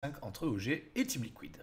entre OG et Team Liquid.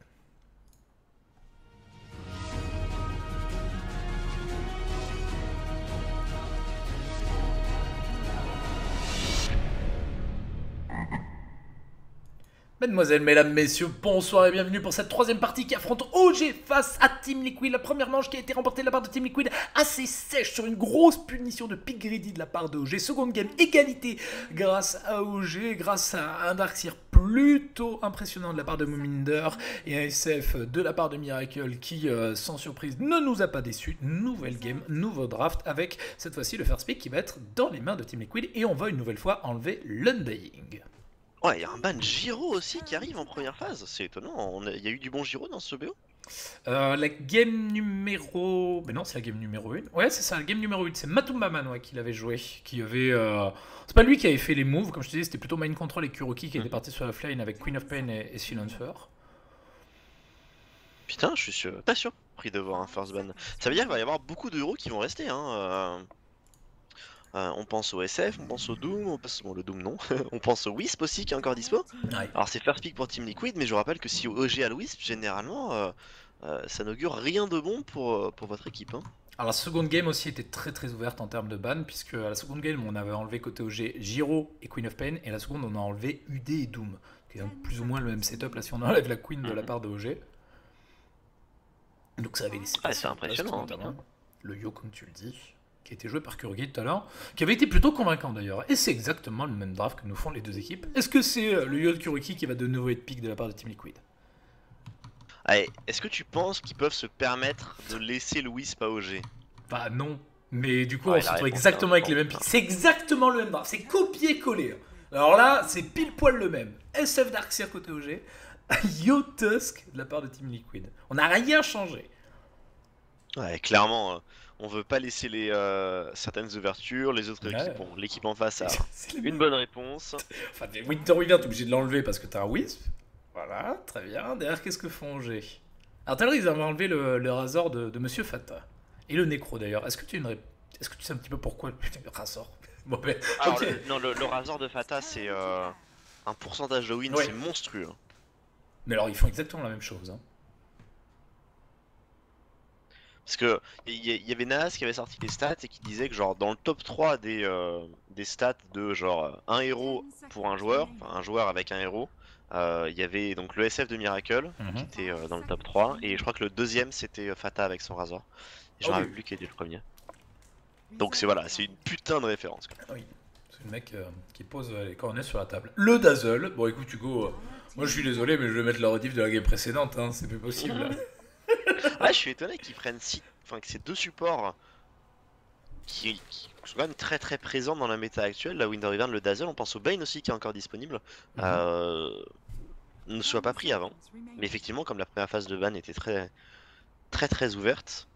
Mesdemoiselles, mesdames, messieurs, bonsoir et bienvenue pour cette troisième partie qui affronte OG face à Team Liquid. La première manche qui a été remportée de la part de Team Liquid, assez sèche sur une grosse punition de Pick Greedy de la part de OG. Seconde game, égalité grâce à OG, grâce à un Darkseer plutôt impressionnant de la part de Moominder et un SF de la part de Miracle qui, sans surprise, ne nous a pas déçus. Nouvelle game, nouveau draft avec cette fois-ci le first pick qui va être dans les mains de Team Liquid et on va une nouvelle fois enlever l'Undying. Ouais, il y a un ban Giro aussi qui arrive en première phase, c'est étonnant, il y a eu du bon Giro dans ce BO. La game numéro... Mais non, c'est la game numéro 1. Ouais, c'est ça, la game numéro 1. C'est Matumbaman ouais, qui l'avait joué. Qui avait... C'est pas lui qui avait fait les moves, comme je te disais, c'était plutôt Mind Control et Kuroki qui étaient partis sur la lane avec Queen of Pain et Silencer. Putain, je suis pas surpris de voir un first ban. Ça veut dire qu'il va y avoir beaucoup de héros qui vont rester, hein. On pense au SF, on pense au Doom, on pense... Bon, le Doom non. On pense au Wisp aussi qui est encore dispo. Ouais. Alors c'est first pick pour Team Liquid, mais je vous rappelle que si OG a le Wisp, généralement, ça n'augure rien de bon pour votre équipe. Hein. Alors la seconde game aussi était très ouverte en termes de ban, puisque à la seconde game on avait enlevé côté OG Giro et Queen of Pain, et la seconde on a enlevé UD et Doom, qui est donc plus ou moins le même setup là si on enlève la Queen de la part de OG. Donc ça avait laissé Ah, c'est impressionnant, notamment le Yo comme tu le dis, qui a été joué par Kurogi tout à l'heure, qui avait été plutôt convaincant d'ailleurs, et c'est exactement le même draft que nous font les deux équipes. Est-ce que c'est le Yo de Kurogi qui va de nouveau être pick de la part de Team Liquid? Allez, est-ce que tu penses qu'ils peuvent se permettre de laisser le Wisp à OG? Bah non, mais du coup Ouais, on se retrouve exactement avec les mêmes picks. C'est exactement le même draft, c'est copier-coller. Alors là, c'est pile poil le même. SF Darkseer côté OG, Yo Tusk de la part de Team Liquid. On n'a rien changé. Ouais, clairement, on veut pas laisser les certaines ouvertures, les autres Ouais. équipes, bon, l'équipe en face a une une bonne réponse. Enfin, Winter Weaver, t'es obligé de l'enlever parce que t'as un Wisp. Voilà, très bien. Derrière, qu'est-ce que font OG? Alors tout à l'heure, ils avaient enlevé le Razor de Monsieur Fata. Et le Necro d'ailleurs. Est-ce que tu sais un petit peu pourquoi le Razor? Bon, ben, Alors, ok. le Razor de Fata, c'est un pourcentage de win, Ouais. c'est monstrueux. Mais alors, ils font exactement la même chose. Hein. Parce que y avait Nas qui avait sorti des stats et qui disait que genre dans le top 3 des stats de genre un héros pour un joueur, enfin un joueur avec un héros, il y avait donc le SF de Miracle qui était dans le top 3 et je crois que le deuxième c'était Fata avec son Razor. Et je me rappelle plus qui était le premier. Donc c'est voilà, c'est une putain de référence. Quoi. Oui, c'est le mec qui pose les cornets sur la table. Le Dazzle. Bon, écoute, Hugo, moi je suis désolé, mais je vais mettre la rediff de la game précédente. Hein, c'est plus possible. Ah, je suis étonné qu'ils prennent enfin que ces deux supports qui sont quand même très présents dans la méta actuelle, la Wind River, le Dazzle, on pense au Bane aussi qui est encore disponible, ne soit pas pris avant. Mais effectivement, comme la première phase de ban était très ouverte.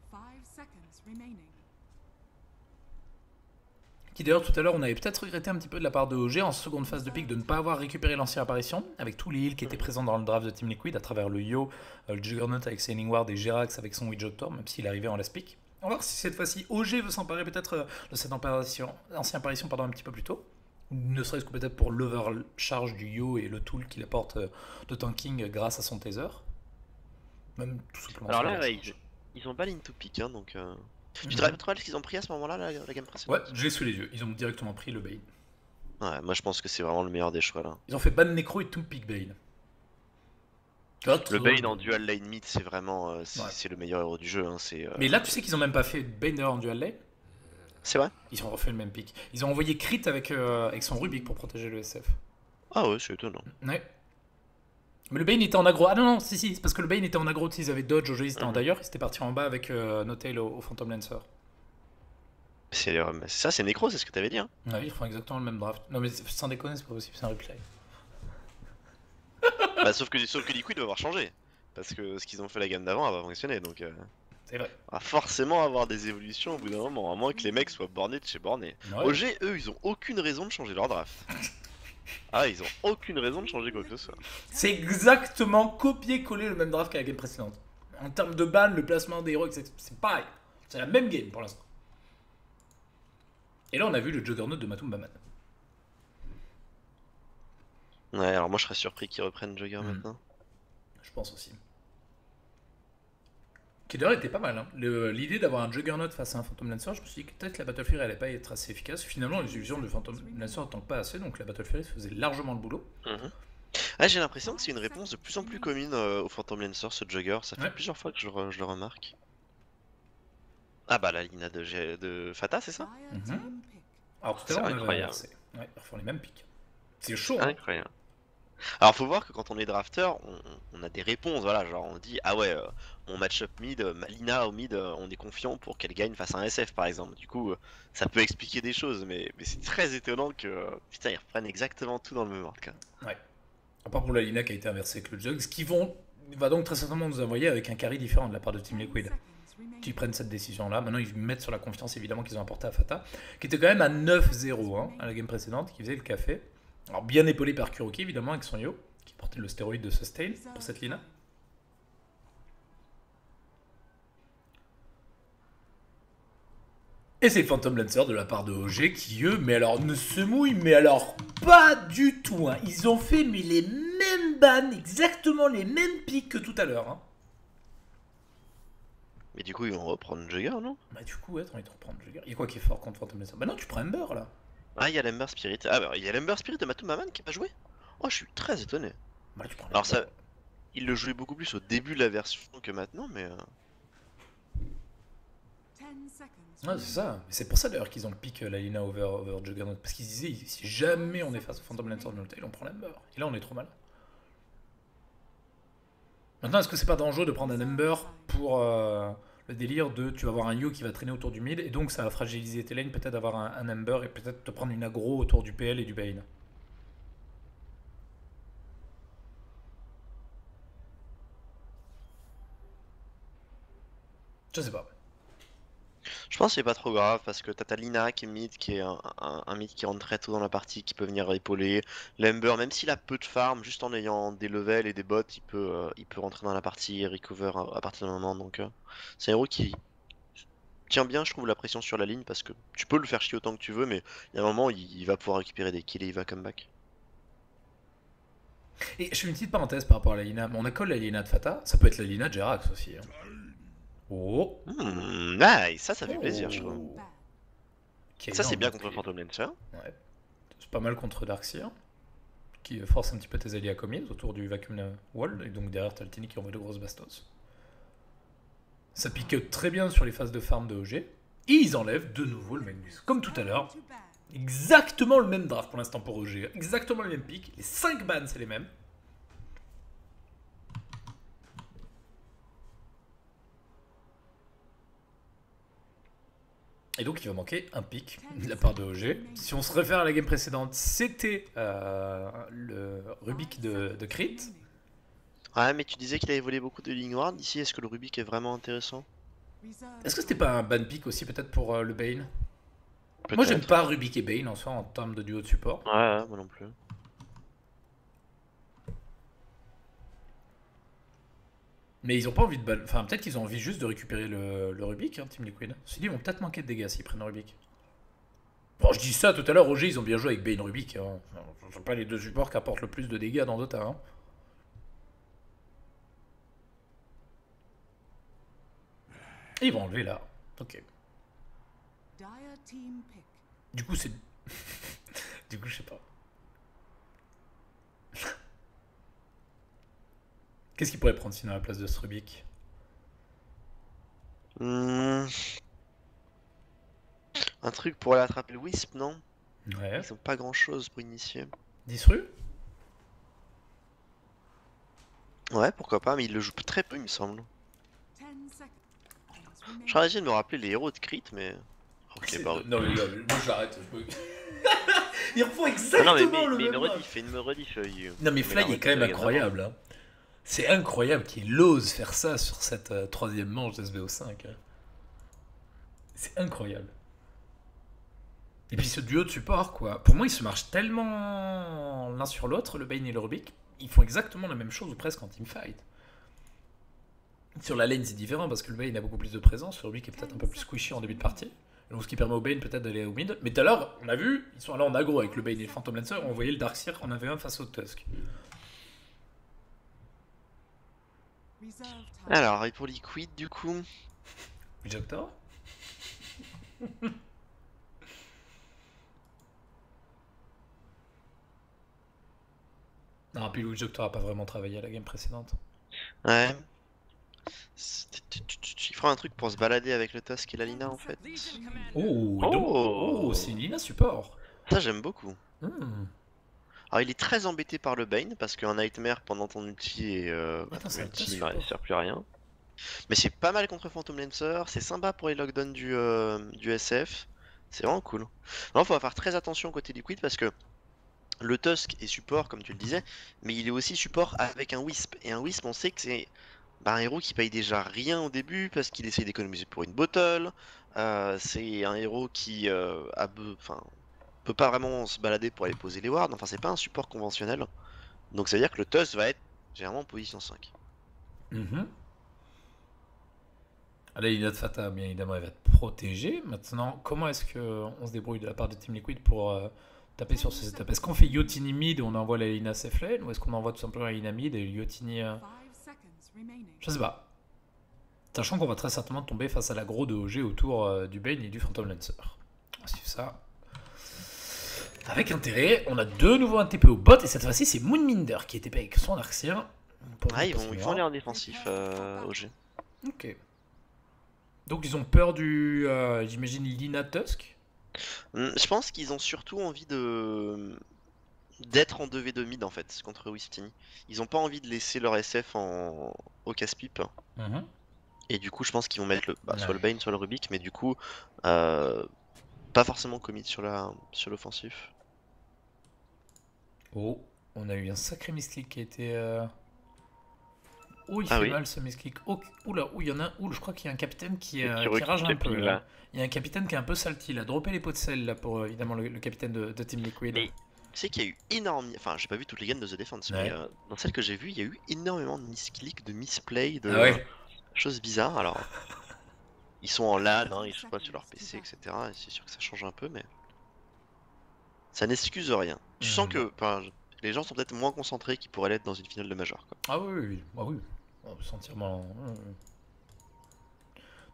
Qui d'ailleurs tout à l'heure on avait peut-être regretté un petit peu de la part de OG en seconde phase de pick de ne pas avoir récupéré l'ancienne apparition avec tous les heals qui étaient présents dans le draft de Team Liquid à travers le Yo, le Juggernaut avec Sailing Ward et Jerax avec son Widgeotor même s'il arrivait en last pick. On va voir si cette fois-ci OG veut s'emparer peut-être de cette ancienne apparition un petit peu plus tôt. Ne serait-ce que peut-être pour l'overcharge du Yo et le tool qu'il apporte de tanking grâce à son taser. Même tout simplement. Alors là, ouais, ils ont pas l'in-to pick, hein, donc... Tu te rappelles ce qu'ils ont pris à ce moment-là, la game précédente? Ouais, j'ai sous les yeux. Ils ont directement pris le Bane. Ouais, moi je pense que c'est vraiment le meilleur des choix là. Ils ont fait ban Necro et tout pick Bane. Le Bane en dual lane mid, c'est vraiment c'est le meilleur héros du jeu. Hein, Mais là, tu sais qu'ils ont même pas fait Bane d'ailleurs en dual lane. C'est vrai? Ils ont refait le même pick. Ils ont envoyé Crit avec son Rubik pour protéger le SF. Ah ouais, c'est étonnant. Ouais. Mais le Bane était en aggro. Ah non, non, si, c'est parce que le Bane était en aggro. Ils avaient Dodge, OG, ils étaient d'ailleurs. Ils étaient partis en bas avec No-Tail au Phantom Lancer. Ça, c'est Necro, c'est ce que t'avais dit. Hein. Ouais, ils font exactement le même draft. Non, mais sans déconner, c'est pas possible, c'est un replay. Bah, sauf que Liquid va avoir changé. Parce que ce qu'ils ont fait la gamme d'avant a pas fonctionné. Donc, c'est vrai. On va forcément avoir des évolutions au bout d'un moment. À moins que les mecs soient bornés de chez bornés. Ouais. OG, eux, ils ont aucune raison de changer leur draft. Ah, ils ont aucune raison de changer quoi que ce soit. C'est exactement copier-coller le même draft qu'à la game précédente. En termes de ban, le placement des héros, c'est pareil. C'est la même game pour l'instant. Et là, on a vu le Juggernaut de Matumbaman. Ouais, alors moi je serais surpris qu'ils reprennent Jugger maintenant. Je pense aussi. Qui d'ailleurs était pas mal. Hein. L'idée d'avoir un Juggernaut face à un Phantom Lancer, je me suis dit que peut-être la Battle Fury allait pas être assez efficace. Finalement, les illusions de Phantom Lancer ne tankent pas assez, donc la Battle Fury faisait largement le boulot. Ah, j'ai l'impression que c'est une réponse de plus en plus commune au Phantom Lancer, ce Jugger. Ça fait Ouais. plusieurs fois que je le remarque. Ah bah la Lina de Fata, c'est ça? Alors tout à C'est l'heure, on avait incroyable. inversé. Ouais, ils refont les mêmes pics. C'est chaud, hein. Incroyable. Alors faut voir que quand on est drafter, on a des réponses, voilà, genre on dit ah ouais, mon match-up mid, Malina au mid, on est confiant pour qu'elle gagne face à un SF par exemple. Du coup, ça peut expliquer des choses, mais c'est très étonnant que putain ils reprennent exactement tout dans le même ordre. Ouais. À part pour la Lina qui a été inversée avec le Jug, ce qui va donc très certainement nous envoyer avec un carry différent de la part de Team Liquid. Qui prennent cette décision-là. Maintenant, ils mettent sur la confiance évidemment qu'ils ont apporté à Fata, qui était quand même à 9-0 hein, à la game précédente, qui faisait le café. Alors bien épaulé par Kuroki évidemment avec son yo, qui portait le stéroïde de Sustain pour cette Lina. Et c'est le Phantom Lancer de la part de OG qui, eux, mais alors ne se mouillent, mais alors pas du tout. Hein. Ils ont fait mais les mêmes bans, exactement les mêmes pics que tout à l'heure. Hein. Mais du coup ils vont reprendre Jugger, non? Bah du coup, ouais, t'as envie de reprendre Jugger. Il y a quoi qui est fort contre Phantom Lancer? Bah non, tu prends Ember là. Ah il y a l'Ember Spirit. Ah bah il y a l'Ember Spirit de Maman qui va jouer. Oh je suis très étonné. Bah tu prends Alors Ember. ça, il le jouait beaucoup plus au début de la version que maintenant, mais... Ouais, c'est ça. C'est pour ça d'ailleurs qu'ils ont le pick la Lina over Juggernaut. Parce qu'ils disaient, si jamais on est face au Phantom Lancer de Nulltail, on prend l'Ember. Et là, on est trop mal. Maintenant, est-ce que c'est pas dangereux de prendre un Ember pour le délire de tu vas avoir un Yo qui va traîner autour du mid et donc ça va fragiliser tes lanes, peut-être avoir un Ember et peut-être te prendre une aggro autour du PL et du Bane. Je sais pas. Je pense que c'est pas trop grave parce que t'as ta Lina qui est mid, qui est un mid qui rentre très tôt dans la partie, qui peut venir épauler. L'Ember, même s'il a peu de farm, juste en ayant des levels et des bots, il peut rentrer dans la partie et recover à partir d'un moment. Donc c'est un héros qui tient bien, je trouve, la pression sur la ligne parce que tu peux le faire chier autant que tu veux, mais il y a un moment il va pouvoir récupérer des kills et il va come back. Et je fais une petite parenthèse par rapport à la Lina. On a call la Lina de Fata, ça peut être la Lina de Jerax aussi. Hein. Oh, Nice, ça fait plaisir, je trouve. Qui Ça c'est bien notre contre Phantom Lancer. Ouais. C'est pas mal contre Darkseer, qui force un petit peu tes alliés à commit autour du vacuum wall, et donc derrière t'as le Tini qui envoie de grosses bastos. Ça pique très bien sur les phases de farm de OG, et ils enlèvent de nouveau le Magnus, comme tout à l'heure. Exactement le même draft pour l'instant pour OG, exactement le même pic, les 5 bans c'est les mêmes. Et donc il va manquer un pic de la part de OG. Si on se réfère à la game précédente, c'était le Rubik de Crit. Ouais, mais tu disais qu'il avait volé beaucoup de lignes noires. Ici, est-ce que le Rubik est vraiment intéressant? Est-ce que c'était pas un ban pick aussi peut-être pour le Bane? Moi j'aime pas Rubik et Bane en soi en termes de duo de support. Ouais, moi non plus. Mais ils ont pas envie de ban. Enfin peut-être qu'ils ont envie juste de récupérer le Rubik, hein, Team Liquid. Je me suis dit ils vont peut-être manquer de dégâts s'ils prennent le Rubik. Bon je dis ça tout à l'heure, OG ils ont bien joué avec Bane Rubik. Hein. Ce sont pas les deux supports qui apportent le plus de dégâts dans Dota. Hein. Et ils vont enlever là. Ok. Du coup c'est... du coup je sais pas. Qu'est-ce qu'il pourrait prendre sinon à la place de ce Rubik? Un truc pour aller attraper le Wisp, non? Ouais. Ils ont pas grand chose pour initier. 10 rues? Ouais, pourquoi pas, mais il le joue très peu, il me semble. Je serais essayé de me rappeler les héros de Crit, mais. Ok, bah. Non, mais moi j'arrête. Ils refont exactement le mais même. une me rediff. Non, mais Fly est quand même incroyable. Hein. C'est incroyable qu'il ose faire ça sur cette troisième manche de SBO5. Hein. C'est incroyable. Et puis ce duo de support, quoi. Pour moi, ils se marchent tellement l'un sur l'autre, le Bane et le Rubik. Ils font exactement la même chose ou presque en teamfight. Sur la lane, c'est différent parce que le Bane a beaucoup plus de présence. Le Rubik est peut-être un peu plus squishy en début de partie. Donc ce qui permet au Bane peut-être d'aller au mid. Mais tout à l'heure, on a vu, ils sont allés en aggro avec le Bane et le Phantom Lancer. On voyait le Darkseer en avait un face au Tusk. Alors, et pour Liquid, du coup. Witch-Doctor. Non, puis le Witch-Doctor a pas vraiment travaillé à la game précédente. Ouais. Il fera un truc pour se balader avec le Tusk et la Lina en fait. Oh, c'est une Lina support. Ça j'aime beaucoup. Hmm. Alors il est très embêté par le Bane parce qu'un Nightmare pendant ton ulti et ulti il n'arrive à faire plus rien. Mais c'est pas mal contre Phantom Lancer, c'est sympa pour les lockdowns du SF. C'est vraiment cool. Non, faut faire très attention côté Liquid parce que le Tusk est support comme tu le disais, mais il est aussi support avec un Wisp. Et un Wisp on sait que c'est un héros qui paye déjà rien au début parce qu'il essaye d'économiser pour une bottle. C'est un héros qui peut pas vraiment se balader pour aller poser les wards. Enfin, c'est pas un support conventionnel. Donc, ça veut dire que le Tusk va être généralement en position 5. La Lina de Fata, bien évidemment, elle va être protégée. Maintenant, comment est-ce qu'on se débrouille de la part de Team Liquid pour taper sur ce setup? Est-ce qu'on fait Yotini mid et on envoie la Lina safe lane, ou est-ce qu'on envoie tout simplement la Lina mid et Yotini. Je sais pas. Sachant qu'on va très certainement tomber face à l'aggro de OG autour du Bane et du Phantom Lancer. On va suivre ça avec intérêt. On a de nouveau un TP au bot et cette fois-ci c'est Moonminder qui est TP avec son Darkseer. Ah, ils vont aller en défensif OG. Ok. Donc ils ont peur du, j'imagine, Lina Tusk. Je pense qu'ils ont surtout envie d'être en 2v2 mid en fait contre Wisp-Tini. Ils ont pas envie de laisser leur SF au casse-pipe. Et du coup je pense qu'ils vont mettre soit le Bane soit le Rubik, mais du coup pas forcément commit sur l'offensif. Oh, on a eu un sacré misclick qui a été... Oh, il fait mal ce misclick. Oh, oula, il y en a un. Je crois qu'il y a un capitaine qui rage un peu là. Il y a un capitaine qui est un peu salty. Il a droppé les pots de sel là pour évidemment le capitaine de Team Liquid. Mais tu sais qu'il y a eu énormément. Enfin, j'ai pas vu toutes les games de The Defense, mais dans celles que j'ai vues, il y a eu énormément de misclick, de misplay, de choses bizarres. Alors, ils sont en LAN, hein, ils jouent pas sur leur PC, etc. Et c'est sûr que ça change un peu, mais ça n'excuse rien. Tu sens que les gens sont peut-être moins concentrés qu'ils pourraient l'être dans une finale de Major. Quoi. Ah oui, ah oui. On peut sentir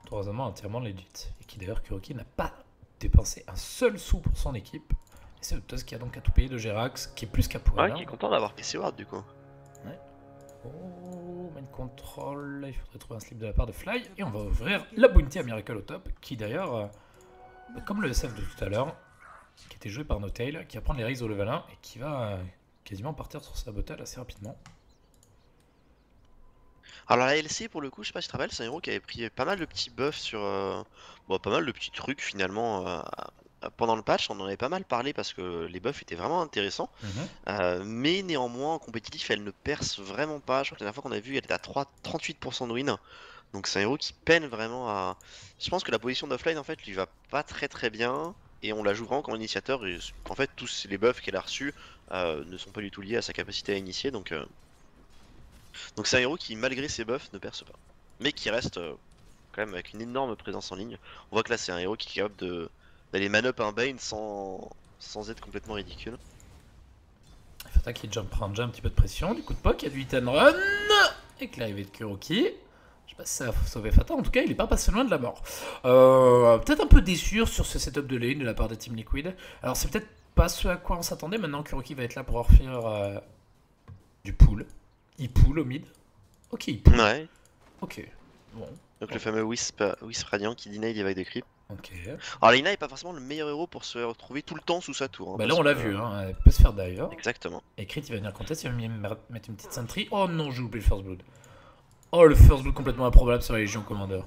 entièrement legit. Et qui d'ailleurs, Kuroki n'a pas dépensé un seul sou pour son équipe. Et c'est le Tusk qui a donc à tout payer de Gerax, qui est plus qu'à poil. Ouais, qui est content d'avoir PC Ward du coup. Ouais. Oh, main control. Il faudrait trouver un slip de la part de Fly. Et on va ouvrir la bounty à Miracle au top. Qui d'ailleurs, comme le SF de tout à l'heure, qui était joué par Notail, qui va prendre les risques au level 1 et qui va quasiment partir sur sa bottle assez rapidement. Alors la LC pour le coup, je sais pas si tu te rappelles, c'est un héros qui avait pris pas mal de petits buffs sur... pas mal de petits trucs finalement pendant le patch, on en avait pas mal parlé parce que les buffs étaient vraiment intéressants. Mais néanmoins en compétitif elle ne perce vraiment pas, je crois que la dernière fois qu'on a vu elle était à 38% de win. Donc c'est un héros qui peine vraiment à... Je pense que la position d'offline en fait lui va pas très bien. Et on la joue vraiment comme initiateur et en fait tous les buffs qu'elle a reçus ne sont pas du tout liés à sa capacité à initier donc c'est un héros qui malgré ses buffs ne perce pas. Mais qui reste quand même avec une énorme présence en ligne. On voit que là c'est un héros qui est capable d'aller man-up un Bane sans être complètement ridicule. Fata qui prend déjà un petit peu de pression, du coup de poke, il y a du hit and run avec l'arrivée de Kuroki. Je sais pas si ça va sauver Fata, en tout cas il est pas passé loin de la mort. Peut-être un peu déçu sur ce setup de lane de la part de Team Liquid. Alors c'est peut-être pas ce à quoi on s'attendait, maintenant Kuroki va être là pour faire du pull. Il pull au mid. Ok, il pull. Ouais. Ok, bon. Donc le fameux Wisp Radiant qui deny les vagues de creep. Ok. Alors Lina est pas forcément le meilleur héros pour se retrouver tout le temps sous sa tour. Hein, bah là on l'a vu, hein, elle peut se faire d'ailleurs. Exactement. Et Crit il va venir contester, il va mettre une petite sentry. Oh non, j'ai oublié le First Blood. Oh le First Blood complètement improbable sur la Légion Commander.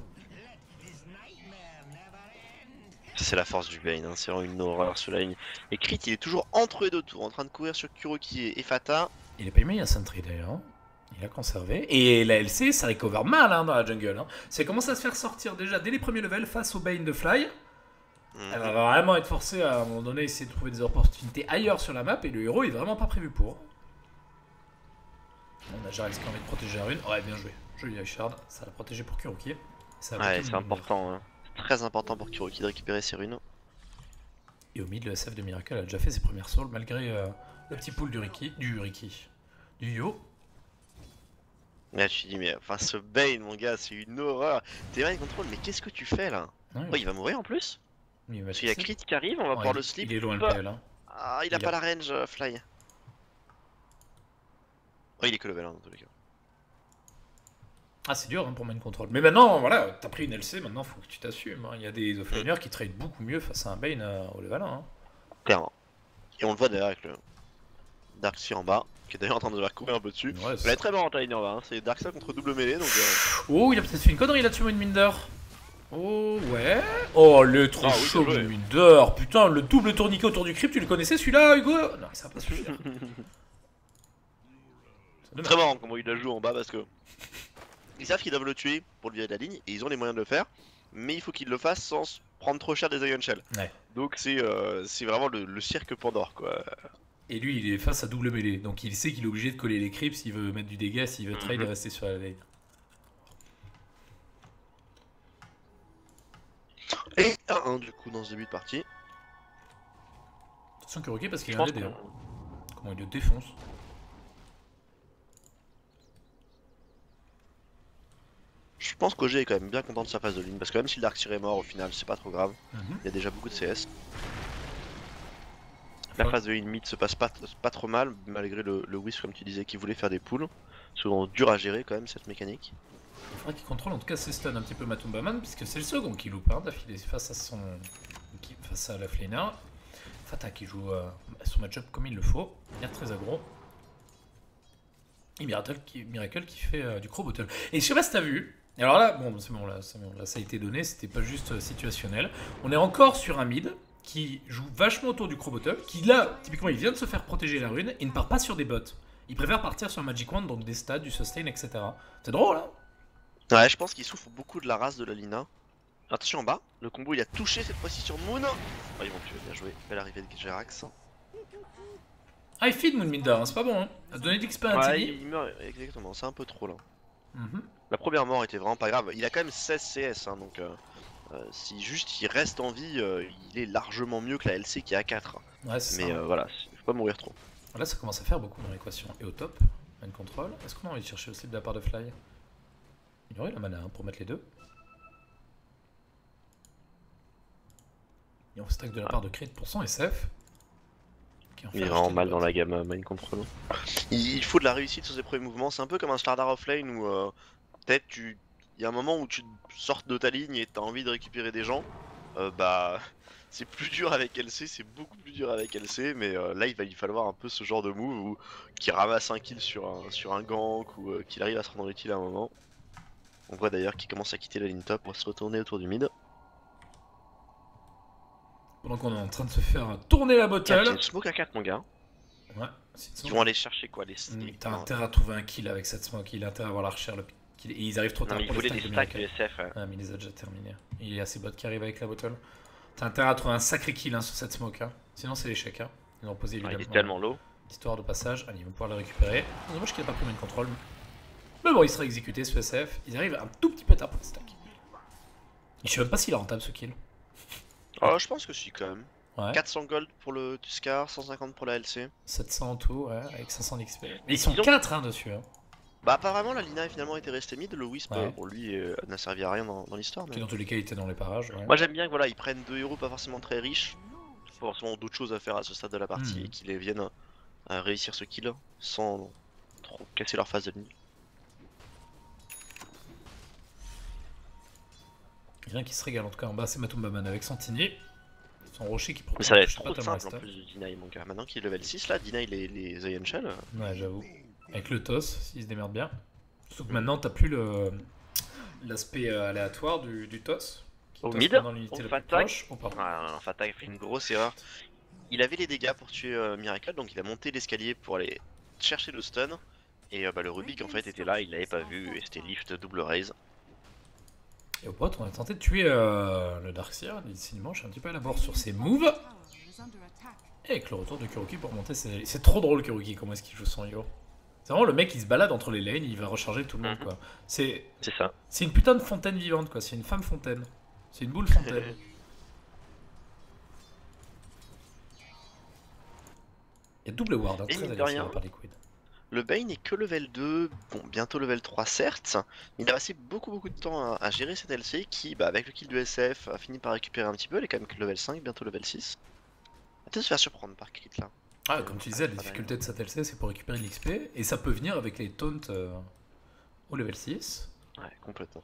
C'est la force du Bane, hein, c'est vraiment une horreur sur la ligne. Et Crit il est toujours entre les deux tours, en train de courir sur Kuroki et Fata. Il est pas aimé, il y a sentry d'ailleurs. Il a conservé. Et la LC, ça recover mal dans la jungle. Hein. Ça commence à se faire sortir déjà dès les premiers levels face au Bane de Fly. Elle va vraiment être forcée à un moment donné essayer de trouver des opportunités ailleurs sur la map. Et le héros est vraiment pas prévu pour. On a Jarax qui a envie de protéger la rune. Ouais, bien joué. Joli Shard. Ça l'a protégé pour Kuroki. Ouais, c'est important. Hein. très important pour Kuroki de récupérer ses runes. Et au mid, le SF de Miracle a déjà fait ses premières souls malgré le petit pool du Yo. Là tu te dis mais enfin ce Bane mon gars c'est une horreur. T'es mind control mais qu'est-ce que tu fais là? Ouais, Oh il va mourir en plus? Parce qu'il y a crit qui arrive, on va pouvoir le slip. Il est loin le PL hein. Ah il a pas la range fly. Oh il est que level 1 dans tous les cas. Ah c'est dur hein, pour mind control. Mais maintenant voilà, t'as pris une LC, maintenant faut que tu t'assumes. Hein. Il y a des offliners qui trade beaucoup mieux face à un Bane au level 1. Hein. Clairement. Et on le voit derrière avec le Darkseid en bas, qui est d'ailleurs en train de courir un peu dessus. Ouais, elle est très bien en ligne en bas, hein. C'est Darkseid contre double mêlée donc... Oh il a peut-être fait une connerie là-dessus Moonminder. Oh ouais. Oh le trop chaud Moonminder. Putain le double tourniquet autour du crypt, tu le connaissais celui-là Hugo? Non ça va pas suffire. Très marrant comment il la joue en bas parce que... Ils savent qu'ils doivent le tuer pour le virer de la ligne et ils ont les moyens de le faire. Mais il faut qu'ils le fassent sans prendre trop cher des Iron Shell. Ouais. Donc c'est vraiment le cirque Pandore quoi. Et lui il est face à double mêlée, donc il sait qu'il est obligé de coller les creeps s'il veut mettre du dégât, s'il veut trade et rester sur la lane. Et 1-1 du coup dans ce début de partie. Attention Kuroki parce qu'il est un DD. Hein. Comment il le défonce. Je pense qu'OG est quand même bien content de sa phase de ligne parce que même si le Darkseid est mort au final c'est pas trop grave. Il y a déjà beaucoup de CS. La phase de ligne mid se passe pas trop mal malgré le Wisp comme tu disais qui voulait faire des pulls. Souvent dur à gérer quand même cette mécanique. Il faudrait qu'il contrôle en tout cas ses stuns un petit peu Matumbaman puisque c'est le second qui loupe hein, d'affilée face à la Flainer. Fata qui joue son match-up comme il le faut, il est très aggro. Et Miracle qui fait du crow bottle. Et je sais pas si t'as vu, et alors là, bon c'est bon, là ça a été donné, c'était pas juste situationnel. On est encore sur un mid qui joue vachement autour du crow bottle, qui là, typiquement il vient de se faire protéger la rune et ne part pas sur des bots. Il préfère partir sur Magic Wand, donc des stats, du sustain, etc. C'est drôle hein. Ouais, je pense qu'il souffre beaucoup de la race de la Lina. Attention en bas, le combo il a touché cette fois-ci sur Moon. Oh, ils vont tuer, bien joué. Belle arrivée de Jerax. Ah, il feed Moonminder, hein, c'est pas bon. Hein. A donné de l'XP à un ouais, il meurt, exactement, c'est un peu trop là. Mm-hmm. La première mort était vraiment pas grave. Il a quand même 16 CS, hein, donc si juste il reste en vie, il est largement mieux que la LC qui est à 4. Ouais, c'est mais ça. Voilà, faut pas mourir trop. Là, ça commence à faire beaucoup dans l'équation. Et au top, man control. Est-ce qu'on a envie de chercher aussi de la part de Fly? Il aurait la mana hein, pour mettre les deux. Et on stack de la part de Crit pour son SF. Il est vraiment mal dans la gamme mind control. Il faut de la réussite sur ses premiers mouvements, c'est un peu comme un Slardar offlane où peut-être il y a un moment où tu sortes de ta ligne et t'as envie de récupérer des gens, bah c'est plus dur avec LC, c'est beaucoup plus dur avec LC, mais là il va lui falloir un peu ce genre de move où qui ramasse un kill sur un gank ou qu'il arrive à se rendre utile à un moment. On voit d'ailleurs qu'il commence à quitter la ligne top pour se retourner autour du mid. Pendant qu'on est en train de se faire tourner la bottle. C'est une smoke à 4 mon gars. Ouais. Ils vont aller chercher quoi les T'as intérêt à trouver un kill avec cette smoke, il a intérêt à avoir l'archer. Et ils arrivent trop tard pour les stacks. Ils voulaient des stacks de SF. Ah mais il les a déjà terminés. Il y a ces bots qui arrivent avec la bottle. T'as intérêt à trouver un sacré kill hein, sur cette smoke. Hein. Sinon c'est l'échec. Hein. Ils l'ont posé évidemment. Il est tellement low. Histoire de passage. Allez, ils vont pouvoir le récupérer. C'est dommage qu'il a pas pris main control. Mais bon, il sera exécuté ce SF. Ils arrivent un tout petit peu tard pour le stack. Je sais même pas s'il est rentable ce kill. Oh, je pense que si quand même. Ouais. 400 gold pour le Tuscar, 150 pour la LC. 700 en tout, ouais, avec 500 d'XP. Mais ils sont 4 hein, dessus. Hein. Bah apparemment la Lina finalement était restée mid, le Wisp pour lui n'a servi à rien dans l'histoire. Mais... Dans tous les cas il était dans les parages. Ouais. Moi j'aime bien que voilà, ils prennent deux héros pas forcément très riches, pas forcément d'autres choses à faire à ce stade de la partie et qu'ils viennent à réussir ce kill sans trop casser leur phase de ligne. Rien qui se régale en tout cas en bas c'est Matumbaman avec Santini. Son rocher qui mais ça va être trop simple en plus de Deny mon gars. Maintenant qu'il est level 6 là, Deny les Iron Shell. Ouais j'avoue. Avec le toss, s'il se démerde bien. Surtout que maintenant t'as plus l'aspect aléatoire du toss. Au mid, Fatak a fait une grosse erreur. Il avait les dégâts pour tuer Miracle, donc il a monté l'escalier pour aller chercher le stun. Et le Rubik en fait était là, il l'avait pas vu et c'était lift double raise. Et au pote, on a tenté de tuer le Darkseid, décidément je suis un petit peu à la bourre sur ses moves. Et avec le retour de Kuroki pour monter ses... C'est trop drôle Kuroki, comment est-ce qu'il joue son yo. C'est vraiment le mec qui se balade entre les lanes, il va recharger tout le monde quoi. C'est ça. C'est une putain de fontaine vivante quoi, c'est une femme fontaine. C'est une boule fontaine. Il y a double ward, hein, Et très mine de agressif rien, par Liquid. le Bane est que level 2, bon bientôt level 3 certes, mais il a passé beaucoup de temps à gérer cette LC qui, bah, avec le kill de SF, a fini par récupérer un petit peu, elle est quand même que level 5, bientôt level 6. Va peut-être se faire surprendre par Kit là. Ah, comme tu disais, la difficulté de cette LC c'est pour récupérer l'XP, et ça peut venir avec les taunts au level 6. Ouais, complètement.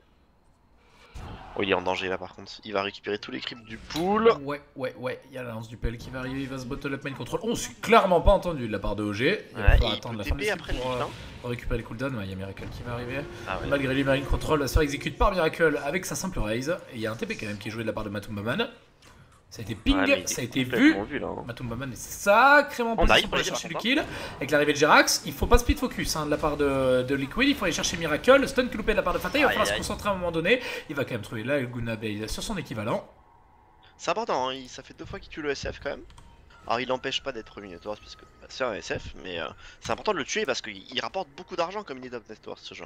Oh, il est en danger là par contre, il va récupérer tous les creeps du pool. Ouais, il y a la lance du PL qui va arriver, il va se bottle up main control. On s'est clairement pas entendu de la part de OG. Il va falloir attendre la fin du après pour récupérer les cooldowns. Il y a Miracle qui va arriver. Ah ouais. Malgré les marine control va se faire exécute par Miracle avec sa simple raise. Et il y a un TP quand même qui est joué de la part de Matumbaman. Ça a été ping, ouais, ça a été vu. Là, hein. Matumbaman est sacrément positif pour aller chercher le kill. Avec l'arrivée de Jerax, il faut pas split focus de la part de Liquid, il faut aller chercher Miracle. Le stun qui loupé de la part de Fata, il va falloir se concentrer à un moment donné. Il va quand même trouver la Laguna Blade sur son équivalent. C'est important, hein. Ça fait 2 fois qu'il tue le SF quand même. Alors il n'empêche pas d'être Minotaur parce que bah, c'est un SF, mais c'est important de le tuer parce qu'il rapporte beaucoup d'argent comme il est Minotaur ce jeu.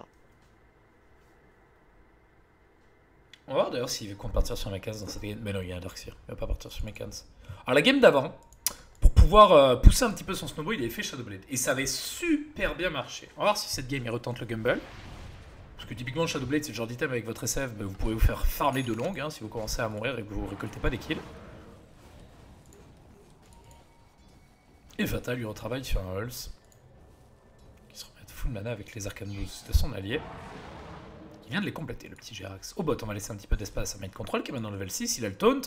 On va voir d'ailleurs s'il compte partir sur Mekans dans cette game. Mais non, il y a un Darkseer, il va pas partir sur Mekans. Alors la game d'avant, pour pouvoir pousser un petit peu son snowball, il avait fait Shadowblade. Et ça avait super bien marché. On va voir si cette game il retente le Gumble. Parce que typiquement Shadowblade c'est le genre d'item avec votre SF, bah, vous pourrez vous faire farmer de longue si vous commencez à mourir et que vous récoltez pas des kills. Et Fata lui retravaille sur un Hulse. Qui se remet full mana avec les Arcane Boosts de son allié. Il vient de les compléter, le petit Jerax. Au bot, on va laisser un petit peu d'espace à Mind Control qui est maintenant level 6. Il a le taunt.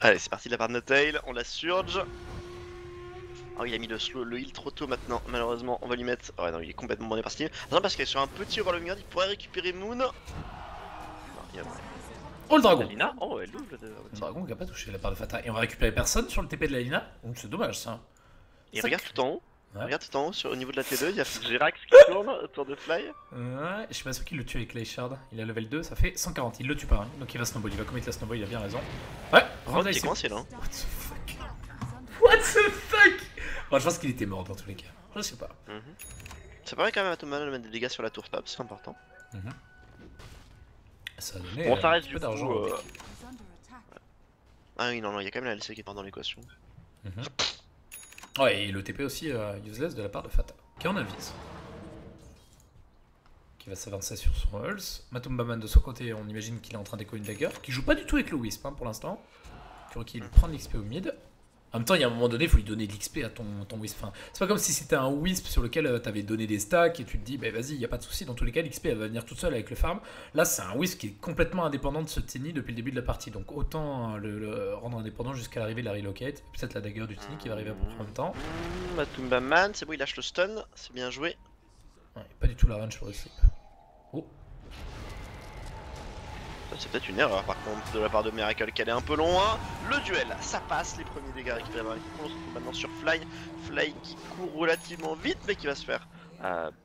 Allez, c'est parti de la part de Notail, on la surge. Oh, il a mis le heal trop tôt maintenant, malheureusement. On va lui mettre. Oh, non, il est complètement bandé par Steam. Attends, parce qu'il est sur un petit overloading guard, il pourrait récupérer Moon. Non, Oh, le dragon! Lina. Oh, elle ouvre le dragon qui n'a pas touché la part de Fata. Et on va récupérer personne sur le TP de la Lina. Donc c'est dommage ça. Et regarde tout en haut. Ouais. Regarde tout en haut, au niveau de la T2, il y a Jerax qui tourne autour de Fly. Ouais, je suis pas sûr qu'il le tue avec Shard. Il a level 2, ça fait 140. Il le tue pas, donc il va snowball. Il va commettre la snowball, il a bien raison. Ouais, Oh, c'est coincé là. What the fuck? What the fuck? Bon, je pense qu'il était mort dans tous les cas. Je sais pas. Ça permet quand même à Thomas de mettre des dégâts sur la tour stop, c'est important. Ça a donné bon, ça reste un peu du d'argent. coup. Ah oui, non, il y a quand même la LC qui est pas dans l'équation. Ouais, et le TP aussi useless de la part de Fata, qui en avise. Qui va s'avancer sur son Hulse. Matumbaman de son côté, on imagine qu'il est en train d'écho une dagger, qui joue pas du tout avec le Wisp pour l'instant. Qui prend l'XP au mid. En même temps, il y a un moment donné, il faut lui donner de l'XP à ton Wisp. Enfin, c'est pas comme si c'était un Wisp sur lequel tu avais donné des stacks et tu te dis, bah vas-y, il n'y a pas de souci. Dans tous les cas, l'XP elle va venir toute seule avec le farm. Là, c'est un Wisp qui est complètement indépendant de ce Tiny depuis le début de la partie. Donc autant le rendre indépendant jusqu'à l'arrivée de la relocate. Peut-être la dagger du Tiny qui va arriver à peu près en même temps. Matumbaman, c'est bon, il lâche le stun, c'est bien joué. Ouais, pas du tout la range pour le slip. Oh. C'est peut-être une erreur par contre de la part de Miracle qu'elle est un peu loin. Le duel, ça passe, les premiers dégâts récupérés par l'équipe. On se retrouve maintenant sur Fly. Fly qui court relativement vite mais qui va se faire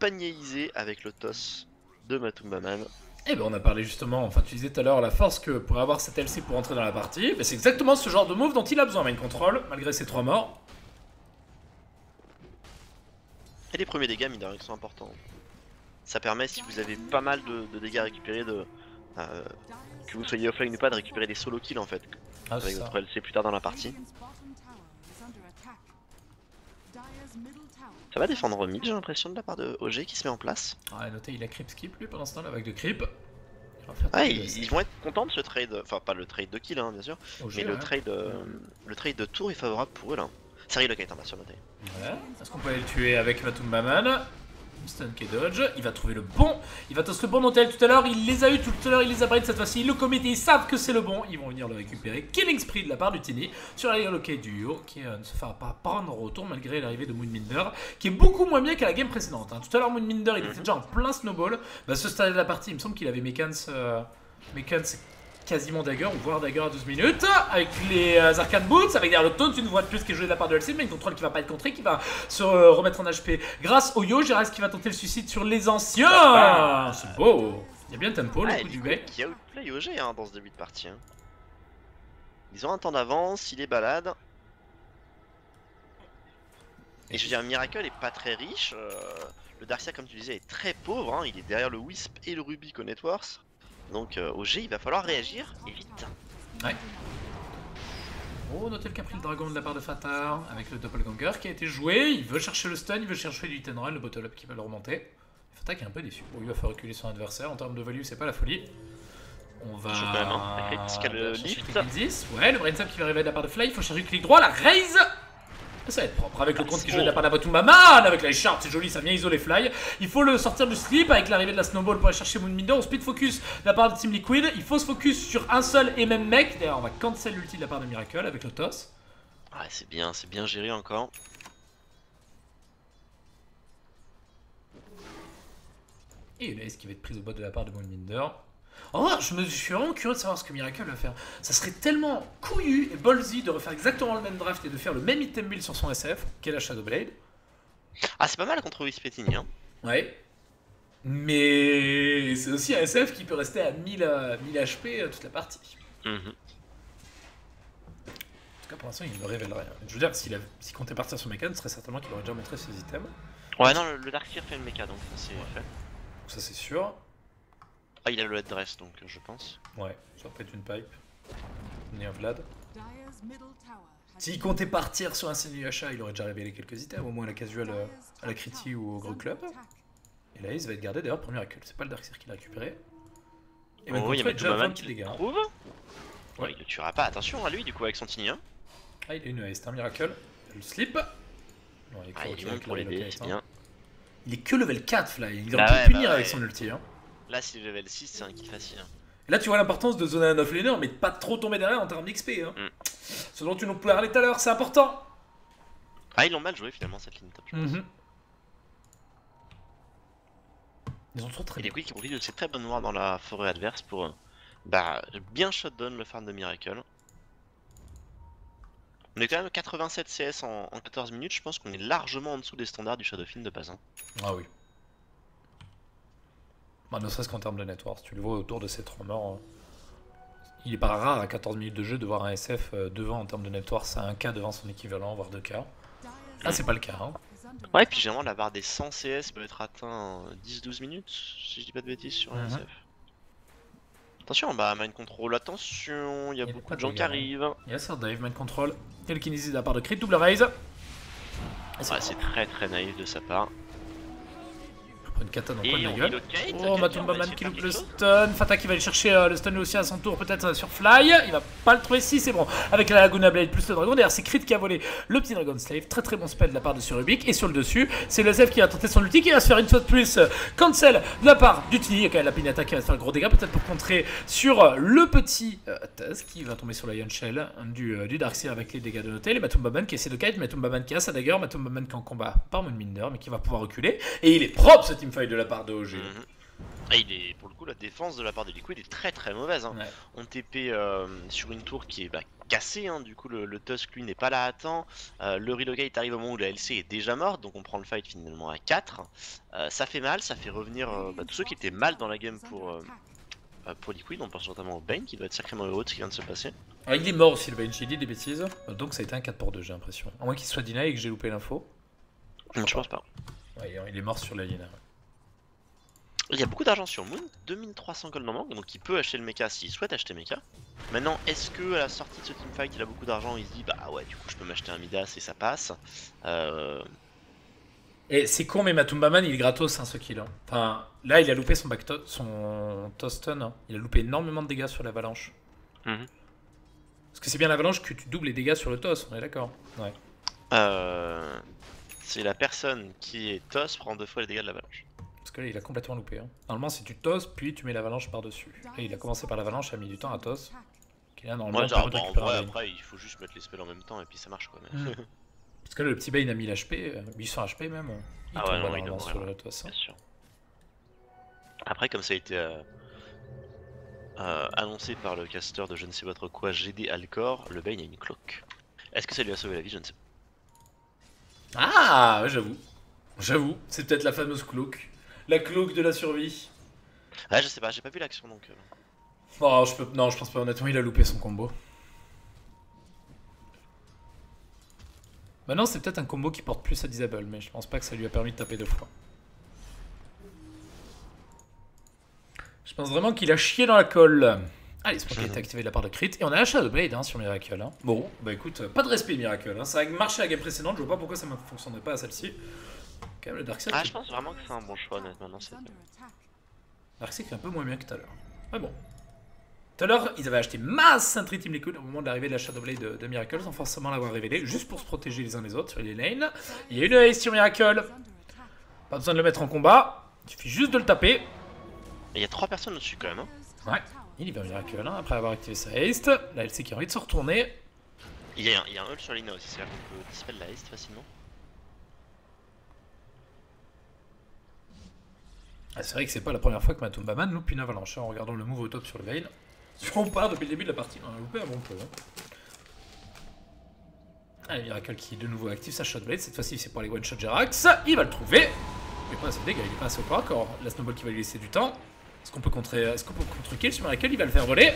panieriser avec le toss de Matumbaman. Et ben on a parlé justement, enfin tu disais tout à l'heure la force que pour avoir cette LC pour entrer dans la partie, ben c'est exactement ce genre de move dont il a besoin, Mind Control, malgré ses 3 morts. Et les premiers dégâts, mine de rien, sont importants. Ça permet, si vous avez pas mal de dégâts récupérés, que vous soyez offline ou pas, de récupérer des solo kills en fait. Avec votre LC plus tard dans la partie. Ça va défendre mid, j'ai l'impression, de la part de OG qui se met en place. Ah, notez, il a creep skip lui pour l'instant, la vague de creep. Ouais, ils vont être contents de ce trade, enfin pas le trade de kill, hein, bien sûr, mais le trade de tour est favorable pour eux là. C'est relocate en bas sur noté. Ouais, est-ce qu'on peut aller le tuer avec Matumbaman? Stun qui dodge, il va trouver le bon, il va toss le bon Notel tout à l'heure, il les a eu tout à l'heure, il les a braid cette fois-ci, il le commit et ils savent que c'est le bon, ils vont venir le récupérer. Killing spree de la part du Tiny sur la relocate du Yo qui ne se fera pas prendre en retour malgré l'arrivée de Moonminder qui est beaucoup moins bien qu'à la game précédente. Tout à l'heure Moonminder il était déjà en plein snowball, bah, ce stade de la partie il me semble qu'il avait Mekans quasiment dagger ou voire dagger à 12 minutes avec les arcane boots, avec derrière le taunt, une voix de plus qui est jouée de la part de LC, mais une contrôle qui va pas être contrée, qui va se remettre en HP grâce au Yo. Jerax qui va tenter le suicide sur les anciens. C'est beau. Il y a bien le tempo, le coup du bec. Il y a outplay OG dans ce début de partie. Ils ont un temps d'avance, il est balade. Et je veux dire, Miracle est pas très riche. Le Darkseid, comme tu disais, est très pauvre. Hein. Il est derrière le Wisp et le Rubik au Networks. Donc OG, il va falloir réagir et vite. Ouais. Oh, notez le qui a pris le dragon de la part de Fatar avec le Doppelganger qui a été joué. Il veut chercher le stun, il veut chercher du hit and run, le bottle up qui va le remonter. Fatar qui est un peu déçu. Bon, il va faire reculer son adversaire. En termes de value, c'est pas la folie. On va. Chaud quand même, hein. Le lift. Ouais, le Brainstorm qui va arriver de la part de Fly. Il faut chercher le clic droit, la raise. Ça va être propre avec le compte qui joue de la part d'Abatumbaman, avec la écharpe, c'est joli, ça vient isoler Fly. Il faut le sortir du slip avec l'arrivée de la snowball pour aller chercher Moonbinder. On speed focus de la part de Team Liquid. Il faut se focus sur un seul et même mec. D'ailleurs, on va cancel l'ulti de la part de Miracle avec le toss. Ouais, c'est bien géré encore. Et une ace qui va être prise au bot de la part de Moonbinder. Oh, je suis vraiment curieux de savoir ce que Miracle va faire. Ça serait tellement couillu et ballsy de refaire exactement le même draft et de faire le même item build sur son SF, qu'est la Shadowblade. Ah, c'est pas mal contre Wispetini, hein. Ouais. Mais c'est aussi un SF qui peut rester à 1000 HP toute la partie. En tout cas, pour l'instant, il ne révèle rien. Je veux dire, s'il comptait partir sur Mecha, ce serait certainement qu'il aurait déjà montré ses items. Ouais, non, le Darkseid fait le mecha, donc c'est fait. Donc ça, c'est sûr. Ah, il a le headdress, donc je pense. Ouais, ça peut être une pipe. Ni un Vlad. S'il comptait partir sur un Senuyacha, il aurait déjà révélé quelques items, au moins à la casual, à la Criti ou au gros club. Et là, il va être gardé d'ailleurs pour Miracle. C'est pas le Darkseid qui l'a récupéré. Et maintenant, il y a déjà 20 qui le trouve. Ouais, il le tuera pas. Attention à lui, du coup, avec son Tiny 1. Ah, il a une haste, c'est un Miracle. Le slip. Non, il monte pour l'aider, c'est bien. Il est que level 4, Fly. Il aurait pu punir avec son ulti. Hein. Là, s'il est level 6, c'est un kill facile. Hein. Et là, tu vois l'importance de zoner un offlaner, mais de pas trop tomber derrière en termes d'XP. Hein. Ce dont tu nous parlais tout à l'heure, c'est important. Ah, ils l'ont mal joué finalement cette ligne top, je pense. Ils ont trop très bien. Et les qui ont pris de ces très bonnes noirs dans la forêt adverse pour bien shutdown le farm de Miracle. On est quand même 87 CS en 14 minutes, je pense qu'on est largement en dessous des standards du Shadowfiend de base. Hein. Ah oui. Bah, ne serait-ce qu'en termes de network, tu le vois autour de ces 3 morts. Il est pas rare à 14 minutes de jeu de voir un SF devant en termes de network, c'est 1K devant son équivalent, voire 2K. Là, c'est pas le cas. Hein. Ouais, et puis généralement la barre des 100 CS peut être atteint en 10-12 minutes, si je dis pas de bêtises sur un SF. Attention, mind control, attention, il y a beaucoup de gens qui arrivent. Yes, dive, mind control. Telekinesis de la part de Crit, double raise. Ouais, c'est très naïf de sa part. Une kata dans le coin de la gueule. Oh, Matumbaman qui loupe le stun. Fata qui va aller chercher le stun aussi à son tour, peut-être sur Fly. Il va pas le trouver, si c'est bon. Avec la Laguna Blade plus le dragon. D'ailleurs, c'est Crit qui a volé le petit Dragon Slave. Très bon spell de la part de Surubik. Et sur le dessus, c'est le SF qui va tenter son ulti, qui va se faire une fois de plus cancel de la part du Tini. Il y a quand même la Pinata qui va se faire gros dégâts, peut-être pour contrer sur le petit Taz qui va tomber sur la Ion Shell du Darkseid avec les dégâts de noter. Les Matumbaman qui essaie de kite, Matumbaman qui a sa dagger, Matumbaman qui est en combat par Moonbinder, mais qui va pouvoir reculer. Et il est propre ce teamfight de la part de OG. Et il est, pour le coup, la défense de la part de Liquid est très mauvaise. Hein. Ouais. On TP sur une tour qui est cassée, hein. Du coup le Tusk lui n'est pas là à temps. Le relocate arrive au moment où la LC est déjà morte, donc on prend le fight finalement à 4. Ça fait mal, ça fait revenir tous ceux qui étaient mal dans la game pour Liquid. On pense notamment au Bane qui doit être sacrément heureux de ce qui vient de se passer. Ah, il est mort aussi le Bane, j'ai dit des bêtises. Donc ça a été un 4 pour 2, j'ai l'impression. À moins qu'il soit deny et que j'ai loupé l'info. Je pense pas. Ouais, il est mort sur la ligne. Il y a beaucoup d'argent sur Moon, 2300 gold en manque, donc il peut acheter le mecha s'il souhaite acheter mecha. Maintenant, est-ce que à la sortie de ce teamfight, il a beaucoup d'argent, il se dit bah ouais, du coup je peux m'acheter un Midas et ça passe. Et c'est con, mais Matumbaman il est gratos hein, ce kill. Hein. Enfin, là il a loupé son Toston, hein. Il a loupé énormément de dégâts sur l'avalanche. Parce que c'est bien l'avalanche que tu doubles les dégâts sur le toss, on est d'accord. Ouais. C'est la personne qui est toss prend 2 fois les dégâts de l'avalanche. Parce que là il a complètement loupé. Hein. Normalement c'est tu tosses puis tu mets l'avalanche par dessus. Là il a commencé par l'avalanche, a mis du temps à toss. Qui là normalement après il faut juste mettre les spells en même temps et puis ça marche quoi. Mais... Parce que là le petit Bane a 1000 HP, 800 HP même. Il tombe ouais, non, sur le toss. Bien sûr. Après comme ça a été annoncé par le caster de je ne sais pas trop quoi GD Alcor, le Bane a une cloque. Est-ce que ça lui a sauvé la vie? Je ne sais pas. Ah ouais, j'avoue, c'est peut-être la fameuse cloque. La cloque de la survie. Ouais, je sais pas, j'ai pas vu l'action donc. Oh, non, je pense pas, honnêtement, il a loupé son combo. Maintenant, c'est peut-être un combo qui porte plus à Disable, mais je pense pas que ça lui a permis de taper 2 fois. Je pense vraiment qu'il a chié dans la colle. Allez, ce qui a été activé de la part de Crit. Et on a la Shadowblade hein, sur Miracle. Hein. Bon, bah écoute, pas de respect Miracle. Hein. Ça a marché à la game précédente, je vois pas pourquoi ça ne fonctionnerait pas à celle-ci. Quand même, le Darkseid. Ah, je pense vraiment que c'est un bon choix honnêtement dans cette. Darkseid est un peu moins bien que tout à l'heure. Mais bon. Tout à l'heure, ils avaient acheté masse Sentry Team Liquid au moment de l'arrivée de la Shadowblade de Miracle, sans forcément l'avoir révélé, juste pour se protéger les uns les autres sur les lanes. Il y a une haste sur Miracle. Pas besoin de le mettre en combat, il suffit juste de le taper. Il y a 3 personnes au-dessus quand même. Hein. Ouais, il y va Miracle hein, après avoir activé sa haste. La LC qui a envie de se retourner. Il y a un ult sur Lina aussi, c'est-à-dire qu'on peut dispel la haste facilement. Ah, c'est vrai que c'est pas la première fois que Matumbaman loupe une avalanche en regardant le move au top sur le Veil. Si on part depuis le début de la partie, on a loupé un bon peu. Hein. Allez, Miracle qui de nouveau active sa Shotblade. Cette fois-ci, c'est pour les one-shot Jerax. Il va le trouver. Il est pas assez de dégâts, il est pas assez au corps à corps. La Snowball qui va lui laisser du temps. Est-ce qu'on peut contre-kill sur Miracle? Il va le faire voler.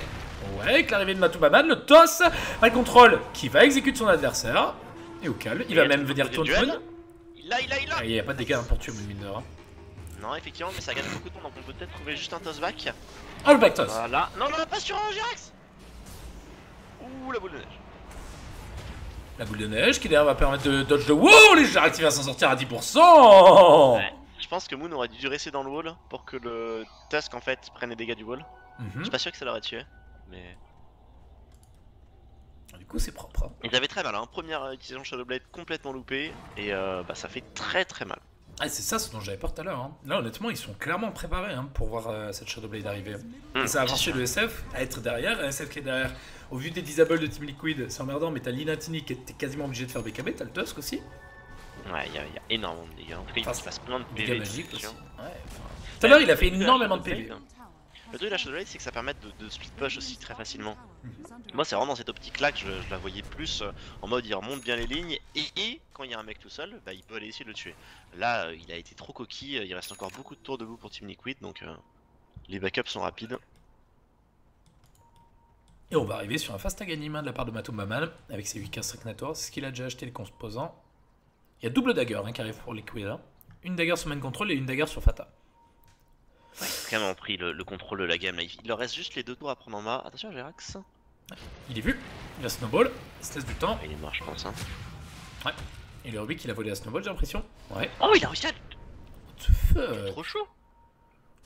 Ouais, avec l'arrivée de Matumbaman, le toss. Mal contrôle qui va exécuter son adversaire. Et au calme, il va même venir taunt. Il a. Il n'y a pas de dégâts pour tuer Moonbinder. Hein. Non, effectivement, mais ça gagne beaucoup de temps, donc on peut peut-être trouver juste un toss back. Oh, le back toss. Voilà. Non, pas sur un Jerax. Ouh, la boule de neige. La boule de neige qui d'ailleurs va permettre de dodge de wow, les Jerax il va s'en sortir à 10%. Ouais. Je pense que Moon aurait dû rester dans le wall pour que le Tusk en fait prenne les dégâts du wall. Je suis pas sûr que ça l'aurait tué, mais. Du coup, c'est propre. Hein. Ils avaient très mal, hein. Première utilisation Shadowblade complètement loupée, et bah, ça fait très mal. Ah, c'est ça ce dont j'avais peur tout à l'heure. Hein. Là, honnêtement, ils sont clairement préparés hein, pour voir cette Shadowblade arriver. Et ça a forcé le SF à être derrière, un SF qui est derrière. Au vu des disables de Team Liquid, c'est emmerdant, mais t'as Linatini qui était quasiment obligé de faire BKB, t'as le Tusk aussi. Ouais, il y a énormément de dégâts. En tout cas, il se passe plein de PV. PV. Magique aussi. Ouais, tout à l'heure, il a fait énormément de PV. Le truc de la Shadowblade, c'est que ça permet de split push aussi très facilement. Moi, c'est vraiment dans cette optique-là que je la voyais plus en mode il remonte bien les lignes et quand il y a un mec tout seul, bah, il peut aller essayer de le tuer. Là, il a été trop coquille, il reste encore beaucoup de tours debout pour Team Liquid, donc les backups sont rapides. Et on va arriver sur un fast tag anima de la part de Matumbaman avec ses 8 castres Knators, ce qu'il a déjà acheté les composants. Il y a double dagger hein, qui arrive pour Liquid. Hein. Une dagger sur main control et une dagger sur Fata. Ouais, ils ont carrément pris le contrôle de la game là. Il leur reste juste les 2 tours à prendre en main. Attention, Jerax. Ouais. Il est vu, il a snowball, il se laisse du temps. Il est mort, je pense. Hein. Ouais. Et le Rubik il a volé la snowball, j'ai l'impression. Ouais. Oh, il a réussi à. What the fuck? Trop chaud.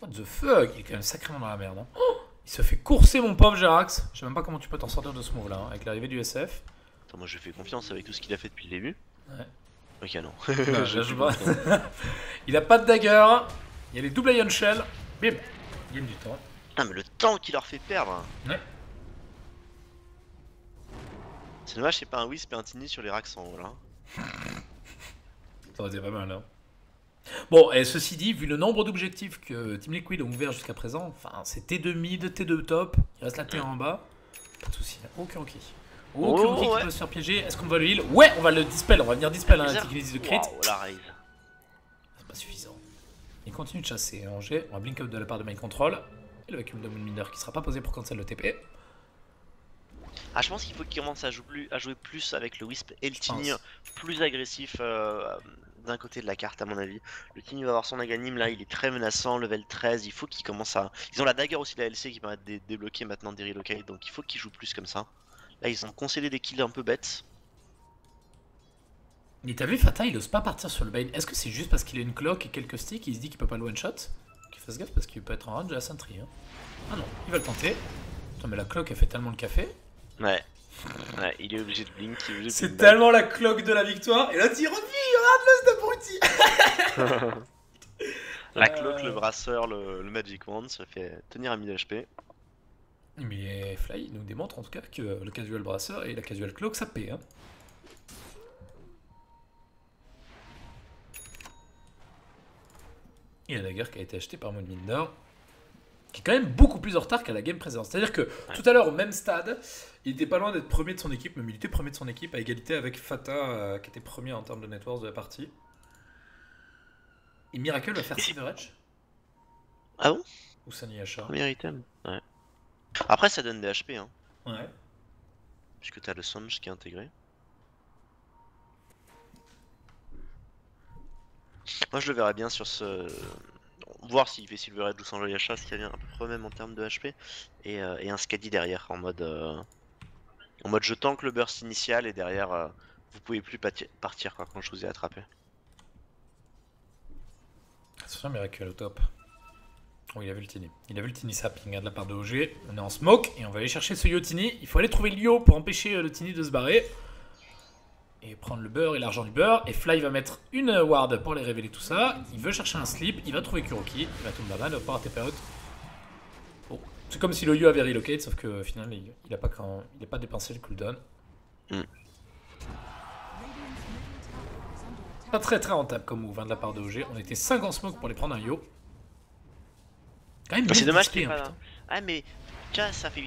What the fuck? Il est quand même sacrément dans la merde. Hein. Oh, il se fait courser, mon pauvre Jerax. Je sais même pas comment tu peux t'en sortir de ce move là, hein, avec l'arrivée du SF. Attends, moi je fais confiance avec tout ce qu'il a fait depuis le début. Ouais. Ok, non. Non il a pas de dagger. Il y a les double Iron Shell. Bim. Il gagne du temps. Putain, mais le temps qu'il leur fait perdre. Ouais. C'est dommage, c'est pas un Wisp et un Tiny sur les racks en haut là. Ça aurait été pas mal là. Bon, et ceci dit, vu le nombre d'objectifs que Team Liquid ont ouvert jusqu'à présent, enfin c'est T2 mid, T2 top, il reste la T1 en bas, pas de soucis, aucun hockey. Aucun hockey qui peut se faire piéger, est-ce qu'on va le heal? Ouais, on va le dispel, on va venir dispel un Antikinesis de crit. Wow, la raise. C'est pas suffisant. Il continue de chasser, on va blink out de la part de Mind Control, et le vacuum de Moonbinder qui sera pas posé pour cancel le TP. Ah, je pense qu'il faut qu'il commence à jouer plus avec le Wisp et le Tiny, plus agressif d'un côté de la carte à mon avis. Le Tiny va avoir son Aghanim là, il est très menaçant, level 13, il faut qu'il commence à... Ils ont la dagger aussi de la LC qui permet de débloquer maintenant des relocates, donc il faut qu'ils jouent plus comme ça. Là ils ont concédé des kills un peu bêtes. Mais t'as vu Fata, il ose pas partir sur le bait. Est-ce que c'est juste parce qu'il a une cloque et quelques sticks, il se dit qu'il peut pas le one shot? Qu'il fasse gaffe parce qu'il peut être en range de la sentry. Hein. Ah non, il va le tenter. Attends mais la cloque elle fait tellement le café. Ouais, il est obligé de blink. C'est tellement la cloque de la victoire. Et là, tu reviens, regarde-le, abruti. La cloque, le brasseur, le Magic Wand, ça fait tenir à 1000 HP. Mais Fly nous démontre en tout cas que le casual brasseur et la casual cloque ça paie. Hein. Et la dagger qui a été achetée par Moonbinder, qui est quand même beaucoup plus en retard qu'à la game précédente. C'est-à-dire que tout à l'heure, au même stade, il était pas loin d'être premier de son équipe, même il était premier de son équipe, à égalité avec Fata, qui était premier en termes de net worth de la partie. Et Miracle va faire Silverage. Ah bon? Ou Saniacha. Premier item. Ouais. Après, ça donne des HP, hein. Ouais. Puisque t'as le Songe qui est intégré. Moi je le verrais bien sur ce... Voir s'il fait Silver Edge ou sans Joyasha, ce qui revient à peu près même en termes de HP. Et un Skadi derrière, en mode je tank le burst initial et derrière vous pouvez plus partir quoi, quand je vous ai attrapé. Attention, Miracle au top. Oh, il a vu le Tini. Il a vu le Tini sapping de la part de OG. On est en smoke et on va aller chercher ce Yotini. Il faut aller trouver le Yo pour empêcher le Tini de se barrer. Et prendre le beurre et l'argent du beurre. Et Fly va mettre une ward pour les révéler tout ça. Il veut chercher un slip. Il va trouver Kuroki. Il va tomber là-bas. Il va pas rater out. Bon. C'est comme si le Yo avait relocate, sauf que finalement il a pas dépensé le cooldown. Pas très rentable comme move de la part de OG. On était 5 en smoke pour les prendre un Yo. Quand même, c'est dommage qu'il qu'il est pas là. Ah mais déjà ça fait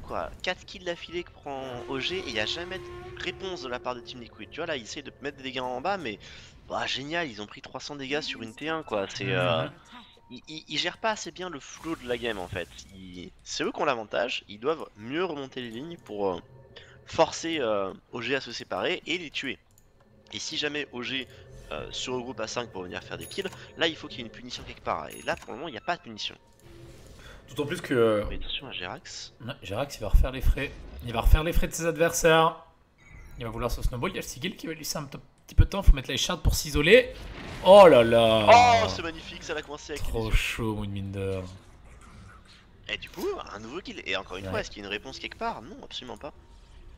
quoi 4 kills d'affilée que prend OG et il n'y a jamais de réponse de la part de Team Liquid. Tu vois là, ils essayent de mettre des dégâts en bas mais bah génial, ils ont pris 300 dégâts sur une T1 quoi. C'est ils gèrent pas assez bien le flow de la game en fait. C'est eux qui ont l'avantage, ils doivent mieux remonter les lignes pour forcer OG à se séparer et les tuer. Et si jamais OG se regroupe à 5 pour venir faire des kills, là il faut qu'il y ait une punition quelque part. Et là pour le moment il n'y a pas de punition. D'autant plus que... Mais attention à Jerax. Ouais, Jerax il va refaire les frais. Il va refaire les frais de ses adversaires. Il va vouloir se snowball. Il y a le Sigil qui va lui laisser un petit peu de temps. Il faut mettre les shards pour s'isoler. Oh là là. Oh c'est magnifique, ça a commencé avec trop chaud Moonminder. Et du coup un nouveau kill. Et encore une fois, est-ce qu'il y a une réponse quelque part? Non, absolument pas.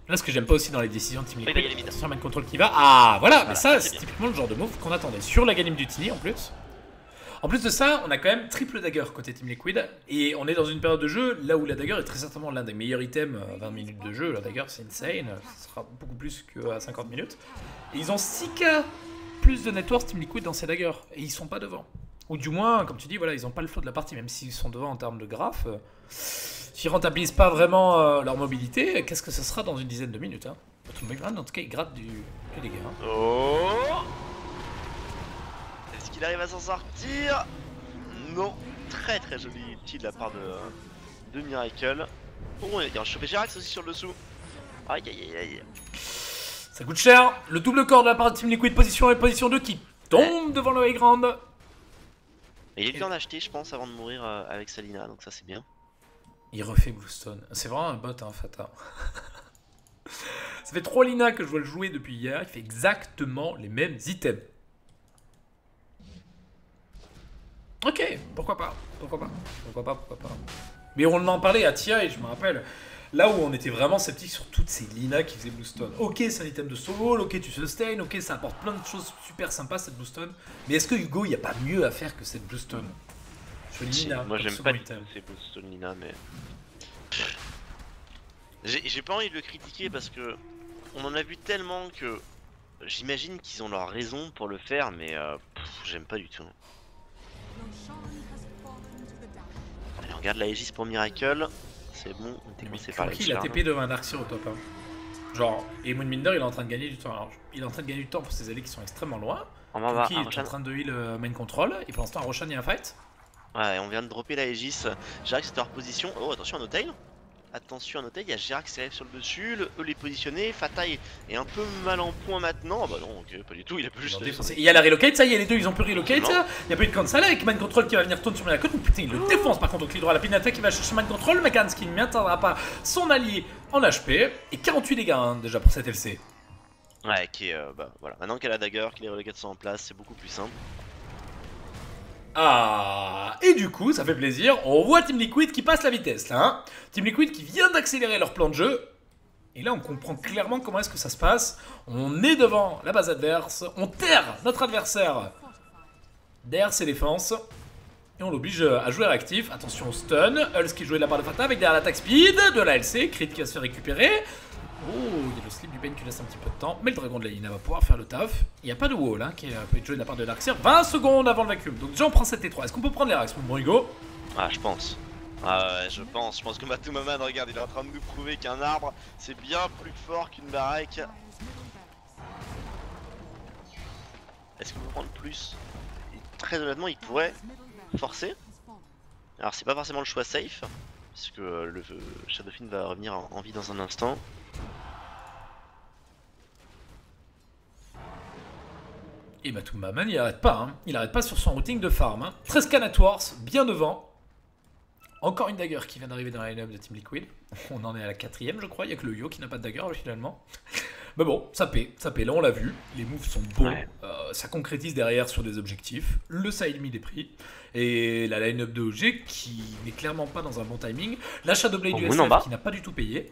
Là ce que j'aime pas aussi dans les décisions de Team Liquid, c'est sur Mind Control qui va. Ah voilà, mais ça c'est typiquement le genre de move qu'on attendait. Sur la ganim du Tini en plus. En plus de ça, on a quand même triple dagger côté Team Liquid. Et on est dans une période de jeu là où la dagger est très certainement l'un des meilleurs items. 20 minutes de jeu, la dagger c'est insane. Ça sera beaucoup plus qu'à 50 minutes. Et ils ont 6k plus de network Team Liquid dans ces daggers. Et ils sont pas devant. Ou du moins, comme tu dis, voilà, ils ont pas le flow de la partie. Même s'ils sont devant en termes de graph. S'ils rentabilisent pas vraiment leur mobilité, qu'est-ce que ce sera dans une dizaine de minutes hein. En tout cas, il gratte du dégât. Hein. Oh, est-ce qu'il arrive à s'en sortir? Non. Très joli ulti de la part de Miracle. Oh, il a chopé Jerax aussi sur le dessous. Aïe aïe aïe aïe. Ça coûte cher. Le double corps de la part de Team Liquid, position 1 et position 2 qui tombe devant le high ground. Et il a eu le temps d'acheter, je pense, avant de mourir avec Salina, donc ça c'est bien. Il refait Bluestone. C'est vraiment un bot, hein, Fata. Ça fait 3 Lina que je dois le jouer depuis hier. Il fait exactement les mêmes items. Ok, pourquoi pas. Mais on en parlait à TI, je me rappelle. Là où on était vraiment sceptique sur toutes ces Lina qui faisaient Bluestone. Ok, c'est un item de solo, ok, tu sustain, ok, ça apporte plein de choses super sympas cette Bluestone. Mais est-ce que Hugo, il n'y a pas mieux à faire que cette Bluestone? Lina, moi j'aime pas du tout ces Bluestone Lina, mais... J'ai pas envie de le critiquer parce que on en a vu tellement que j'imagine qu'ils ont leur raison pour le faire, mais j'aime pas du tout. Allez, on regarde la Aegis pour Miracle. C'est bon, on était commencé par la il a TP devant un Darkseer au top. Hein. Genre, et Moonminder il est en train de gagner du temps. Alors, il est en train de gagner du temps pour ses alliés qui sont extrêmement loin. Il est en train de heal main control. Et pour l'instant, à Roshan il y a un fight. Ouais, on vient de dropper la Aegis. Jerax était hors position. Oh, attention à Notail. Attention à Notail, il y a Jerax qui arrive sur le dessus. Le E est positionné. Fatai est un peu mal en point maintenant. Oh, bah non, ok, pas du tout. Il a pas juste. Il y a la relocate, ça y est, les deux ils ont pu relocate. Il y a pas eu de cancel avec Mind Control qui va venir tourner sur la côte. Putain, il le défonce par contre au clic droit. La Pinata qui va chercher Mind Control. Megans qui ne m'atteindra pas son allié en HP. Et 48 dégâts hein, déjà pour cette LC. Ouais, qui est. Bah voilà. Maintenant qu'elle a dagger, que les relocates sont en place, c'est beaucoup plus simple. Ah, et du coup, ça fait plaisir, on voit Team Liquid qui passe la vitesse là, hein. Team Liquid qui vient d'accélérer leur plan de jeu. Et là, on comprend clairement comment est-ce que ça se passe. On est devant la base adverse, on terre notre adversaire derrière ses défenses. Et on l'oblige à jouer réactif. Attention au stun, Hulz qui jouait de la part de Fata avec derrière l'attaque speed de la LC, Crit qui va se faire récupérer. Oh, il y a le slip du Bane qui laisse un petit peu de temps, mais le dragon de la Lina va pouvoir faire le taf. Il n'y a pas de wall hein, qui peut être joué de la part de Darkseer. 20 secondes avant le vacuum. Donc déjà on prend cette T3. Est-ce qu'on peut prendre les racks, mon bon Hugo? Ah, je pense. Ah ouais, je pense que Matumaman, regarde, il est en train de nous prouver qu'un arbre, c'est bien plus fort qu'une baraque. Est-ce qu'on peut prendre plus? Et très honnêtement, il pourrait forcer. Alors c'est pas forcément le choix safe, parce que le Shadowfiend va revenir en vie dans un instant. Et Matumbaman, il arrête pas, hein. Il arrête pas sur son routing de farm. Hein. 13 Canatwars, bien devant. Encore une dagger qui vient d'arriver dans la line-up de Team Liquid. On en est à la 4ème, je crois. Il n'y a que le Yo qui n'a pas de dagger finalement. Mais bon, ça paie. Là, on l'a vu. Les moves sont bons. Ouais. Ça concrétise derrière sur des objectifs. Le side mid est pris. Et la line-up de OG qui n'est clairement pas dans un bon timing. La Shadowblade du SF qui n'a pas du tout payé.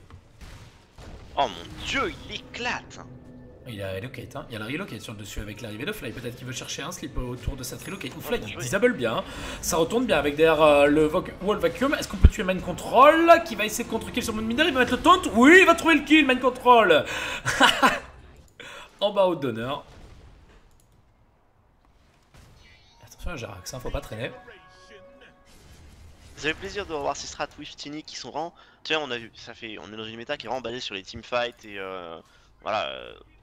Oh mon dieu, il éclate. Il a relocate, hein. Il y a la relocate sur le dessus avec l'arrivée de Fly. Peut-être qu'il veut chercher un slip autour de cette relocate. Ou Fly, il disable bien. Hein. Ça retourne bien avec derrière le wall vacuum. Est-ce qu'on peut tuer Mind Control qui va essayer de contre-kill sur Moonminder? Il va mettre le taunt. Oui, il va trouver le kill, Mind Control. En bas haut d'honneur. Attention à Jarax, hein, faut pas traîner. Ça fait plaisir de revoir ces strats with Tiny qui sont vraiment. Tu vois, on a vu, on est dans une méta qui est vraiment basée sur les teamfights et voilà.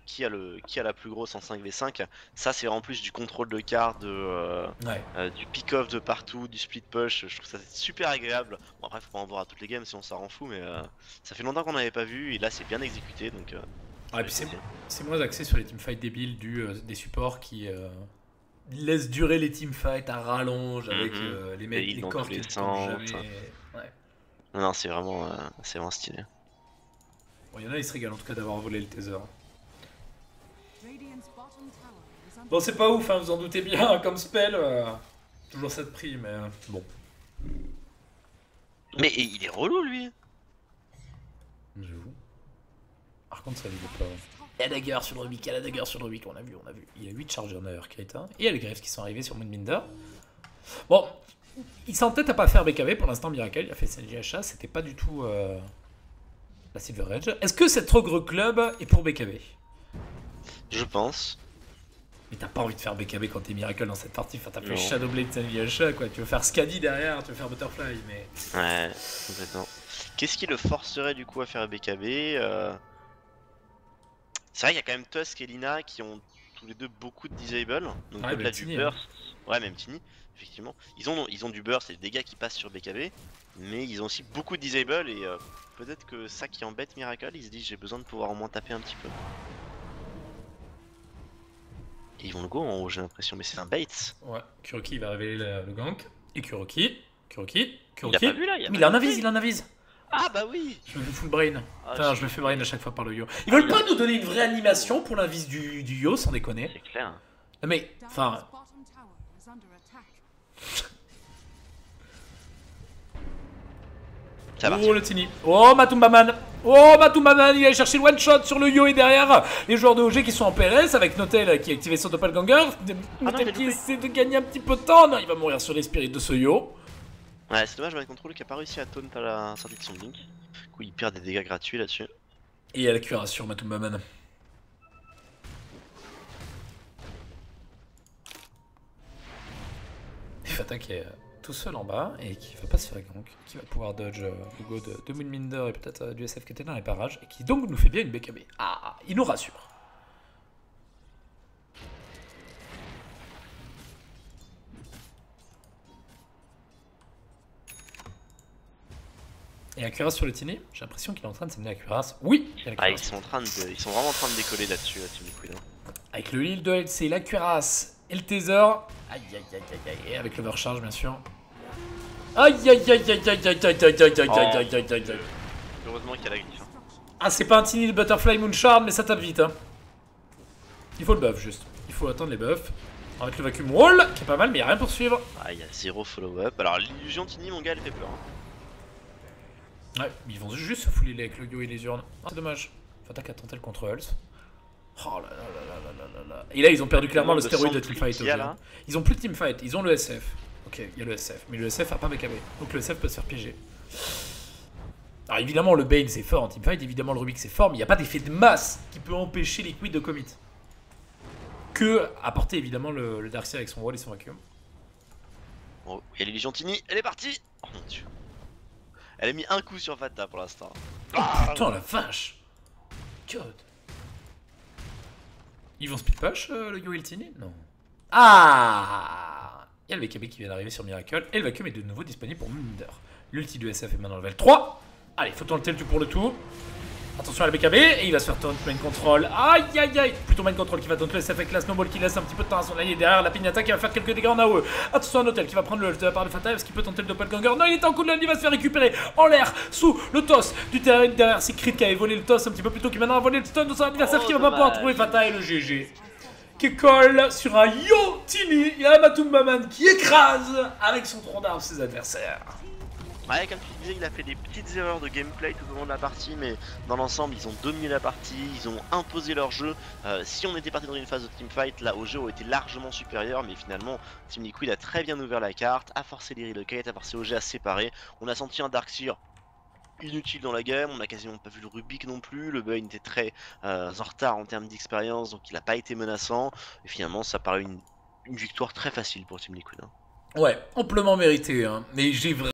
Qui a la plus grosse en 5v5, ça c'est en plus du contrôle de carte, du pick-off de partout, du split push, je trouve ça super agréable. Bon après faut pas en voir à toutes les games si on s'en rend fou, mais ça fait longtemps qu'on n'avait pas vu et là c'est bien exécuté donc... et puis c'est moins axé sur les teamfights débiles des supports qui laissent durer les teamfights à rallonge avec les mecs, les corps qui ne tombent jamais. Ouais. Non c'est vraiment stylé. Bon, il y en a ils se régalent en tout cas d'avoir volé le taser. Bon c'est pas ouf, hein, vous en doutez bien, comme spell, toujours ça de prix, mais bon. Mais il est relou lui. J'avoue. Par contre ça lui est pas... Il y a la dagger sur le Rubik, on a vu. Il y a 8 chargeurs d'ailleurs qui est un. Et il y a les Graves qui sont arrivés sur Moonminder. Bon, il s'entête à pas faire BKB pour l'instant, Miracle, il a fait CNJHA, c'était pas du tout la Silver Edge. Est-ce que cette Rogue Club est pour BKB? Je pense. Mais t'as pas envie de faire BKB quand t'es Miracle dans cette partie, enfin t'as fait Shadowblade CNJHA quoi, tu veux faire Scadi derrière, tu veux faire Butterfly, mais... Ouais, complètement. Qu'est-ce qui le forcerait du coup à faire BKB C'est vrai qu'il y a quand même Tusk et Lina qui ont tous les deux beaucoup de disable, donc au-delà du burst, ouais même Tiny, effectivement, ils ont du burst et des dégâts qui passent sur BKB, mais ils ont aussi beaucoup de disable et peut-être que ça qui embête Miracle, il se dit j'ai besoin de pouvoir au moins taper un petit peu. Et ils vont le go en haut j'ai l'impression, mais c'est un Bates. Ouais, Kuroki va révéler le gank, et Kuroki. Il a pas vu là, mais il en avise. Ah bah oui. Je me fais full brain. Putain, je me fais brain à chaque fois par le Yo. Ils veulent pas nous donner une vraie animation pour l'invis du Yo, sans déconner. C'est clair. Mais, enfin... Ça va. Oh le Tini. Oh Matumbaman. Il a cherché le one shot sur le Yo et derrière les joueurs de OG qui sont en PLS avec Notel qui a activé son doppelganger. Notel qui essaie de gagner un petit peu de temps. Non, il va mourir sur les spirits de ce Yo. Ouais, c'est dommage, Mind Control qui a pas réussi à taunt à la sortie de son blink. Du coup, il perd des dégâts gratuits là-dessus. Et il y a la curation, Matumbaman. Il va attaquer tout seul en bas et qui va pas se faire gank, qui va pouvoir dodge le go de Moonminder et peut-être du SF qui était dans les parages et qui donc nous fait bien une BKB. Ah, il nous rassure. Et la cuirasse sur le Tiny, j'ai l'impression qu'il est en train de s'amener la cuirasse. Oui, il y a la cuirasse. Ils sont vraiment en train de décoller là-dessus, la Team Liquid. Avec le heal de LC, la cuirasse et le taser. Aïe aïe aïe aïe aïe. Et avec l'overcharge bien sûr. Aïe aïe aïe aïe aïe aïe aïe aïe aïe aïe aïe aïe. Heureusement qu'il y a la glitch. Ah, c'est pas un Tiny de Butterfly Moonshard, mais ça tape vite. Hein. Il faut le buff juste. Il faut attendre les buffs. Avec le vacuum wall, qui est pas mal, mais il n'y a rien pour suivre. Ah, il y a 0 follow-up. Alors, l'illusion Tiny, mon gars, elle fait peur. Ouais, mais ils vont juste se fouler avec le Yo et les urnes. Ah, c'est dommage. Fatak a tenté le contre Hulse. Oh là là là là là là. Et là, ils ont perdu clairement le stéroïde de teamfight. Ils ont plus de teamfight, ils ont le SF. Ok, il y a le SF, mais le SF a pas BKB. Donc le SF peut se faire piéger. Alors évidemment, le Bane c'est fort en teamfight, évidemment le Rubik c'est fort, mais il n'y a pas d'effet de masse qui peut empêcher Liquid de commit. Que apporter évidemment le Darkseid avec son wall et son vacuum. Oh, il y a l'illusion Tiny, elle est partie. Oh mon dieu. Elle a mis un coup sur Fata pour l'instant. Oh putain la vache. God. Ils vont speed push le Yo et le Tiny? Non. Ah, il y a le BKB qui vient d'arriver sur Miracle et le vacuum est de nouveau disponible pour Moonminder. L'ulti du SF est maintenant level 3. Allez, faut tenter le tout pour le tout. Attention à la BKB, et il va se faire taunt main control. Aïe aïe aïe. Plutôt main control qui va taunt le SF avec la snowball qui laisse un petit peu de temps à son allié derrière. La pignata qui va faire quelques dégâts en AOE. Attention à Notel qui va prendre le de la part de Fatal parce qu'il peut tenter le doppelganger. Non, il est en coup de l'aile, il va se faire récupérer en l'air sous le toss du terrain derrière. C'est Crit qui avait volé le toss un petit peu plus tôt, qui maintenant a volé le stun de son adversaire qui va pas pouvoir trouver Fatal et le GG. Qui colle sur un Yo Tini. Il y a Matumbaman qui écrase avec son tronc d'arbre ses adversaires. Ouais, comme tu disais, il a fait des petites erreurs de gameplay tout au long de la partie, mais dans l'ensemble, ils ont dominé la partie, ils ont imposé leur jeu. Si on était parti dans une phase de teamfight, là, au jeu aurait été largement supérieur, mais finalement, Team Liquid a très bien ouvert la carte, a forcé les relocates, a forcé OG à se séparer. On a senti un Darkseer inutile dans la game, on a quasiment pas vu le Rubik non plus, le Bane était très en retard en termes d'expérience, donc il a pas été menaçant, et finalement, ça paraît une victoire très facile pour Team Liquid. Ouais, amplement mérité, hein. Mais j'ai vraiment